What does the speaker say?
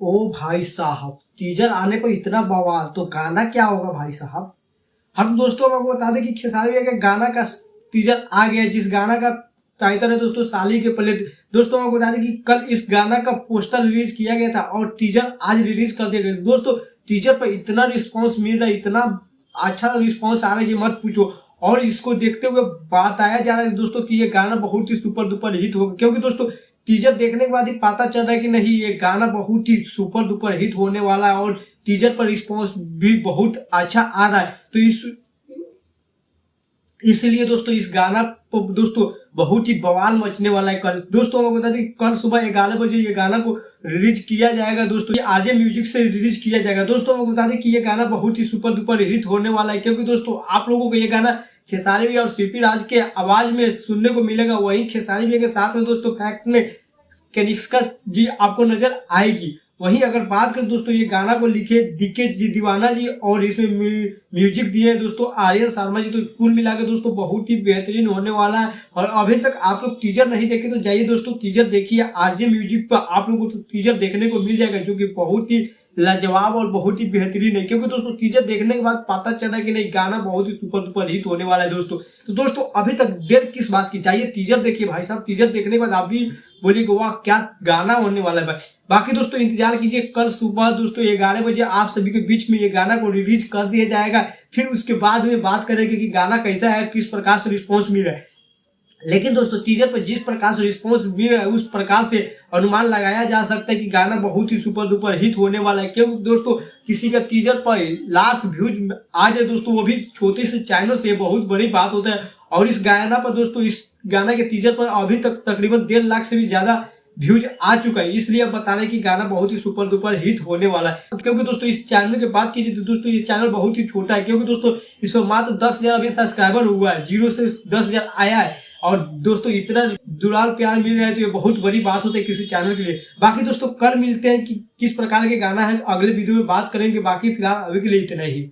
ओ भाई साहब, टीजर आने पर इतना बवाल, तो गाना क्या होगा भाई साहब। हम दोस्तों मैं आपको बता दें कि खेसारी भैया के गाना का टीजर आ गया, जिस गाना का टाइटल है दोस्तों साली के पल्ले। दोस्तों मैं आपको बता दें कि कल इस गाना का पोस्टर रिलीज किया गया था और टीजर आज रिलीज कर दिया गया। दोस्तों टीजर पर इतना रिस्पॉन्स मिल रहा है, इतना अच्छा रिस्पॉन्स आ रहा है कि मत पूछो। और इसको देखते हुए बताया जा रहा है दोस्तों कि ये गाना बहुत ही सुपर डुपर हिट होगा, क्योंकि दोस्तों टीजर देखने के बाद ही पता चल रहा है कि नहीं ये गाना बहुत ही सुपर डुपर हिट होने वाला है और टीजर पर रिस्पॉन्स भी बहुत अच्छा आ रहा है। तो इसलिए दोस्तों इस गाना पर दोस्तों बहुत ही बवाल मचने वाला है। कल दोस्तों मैं बता दें कल सुबह 11 बजे ये गाना को रिलीज किया जाएगा। दोस्तों ये आरजे म्यूजिक से रिलीज किया जाएगा। दोस्तों मैं बता दें कि ये गाना बहुत ही सुपर डुपर हिट होने वाला है, क्योंकि दोस्तों आप लोगों को ये गाना खेसारी भैया और सीपी राज के आवाज में सुनने को मिलेगा। वहीं खेसारी भैया के साथ में दोस्तों फैक्ट में कनिष्का जी आपको नजर आएगी। वहीं अगर बात करें दोस्तों ये गाना को लिखे डीके जी दीवाना जी और इसमें म्यूजिक दिए हैं दोस्तों आर्यन शर्मा जी। तो कुल मिलाकर दोस्तों बहुत ही बेहतरीन होने वाला है। और अभी तक आप लोग टीजर नहीं देखे तो जाइए दोस्तों टीजर देखिए, आरजे म्यूजिक पर आप लोगों को तो टीजर देखने को मिल जाएगा, जो कि बहुत ही लाजवाब और बहुत ही बेहतरीन है। क्योंकि दोस्तों टीजर देखने के बाद पता चला कि नहीं गाना बहुत ही सुपर डुपर हिट होने वाला है दोस्तों। तो दोस्तों अभी तक देर किस बात की, चाहिए टीजर देखिए भाई साहब। टीजर देखने के बाद आप भी बोलिएगा वाह क्या गाना होने वाला है भाई। बाकी दोस्तों इंतजार कीजिए, कल सुबह दोस्तों 11 बजे आप सभी के बीच में ये गाना को रिलीज कर दिया जाएगा। फिर उसके बाद में बात करेंगे कि गाना कैसा है, किस प्रकार से रिस्पॉन्स मिल रहा है। लेकिन दोस्तों टीजर पर जिस प्रकार से रिस्पॉन्स मिल रहा है उस प्रकार से अनुमान लगाया जा सकता है कि गाना बहुत ही सुपर डुपर हिट होने वाला है। क्योंकि दोस्तों किसी का टीजर पर लाख व्यूज आ जाए दोस्तों, वो भी छोटे से चैनल से, बहुत बड़ी बात होता है। और इस गाना पर दोस्तों इस गाना के टीजर पर अभी तक तकरीबन 1.5 लाख से भी ज्यादा व्यूज आ चुका है। इसलिए अब बता रहे कि गाना बहुत ही सुपर डुपर हिट होने वाला है। क्योंकि दोस्तों इस चैनल की बात कीजिए तो दोस्तों ये चैनल बहुत ही छोटा है, क्योंकि दोस्तों इस पर मात्र 10,000 अभी सब्सक्राइबर हुआ है, 0 से 10,000 आया है। और दोस्तों इतना दुलाल प्यार मिल रहा है तो ये बहुत बड़ी बात होती है किसी चैनल के लिए। बाकी दोस्तों कल मिलते हैं कि किस प्रकार के गाना है, अगले वीडियो में बात करेंगे। बाकी फिलहाल अभी के लिए इतना ही।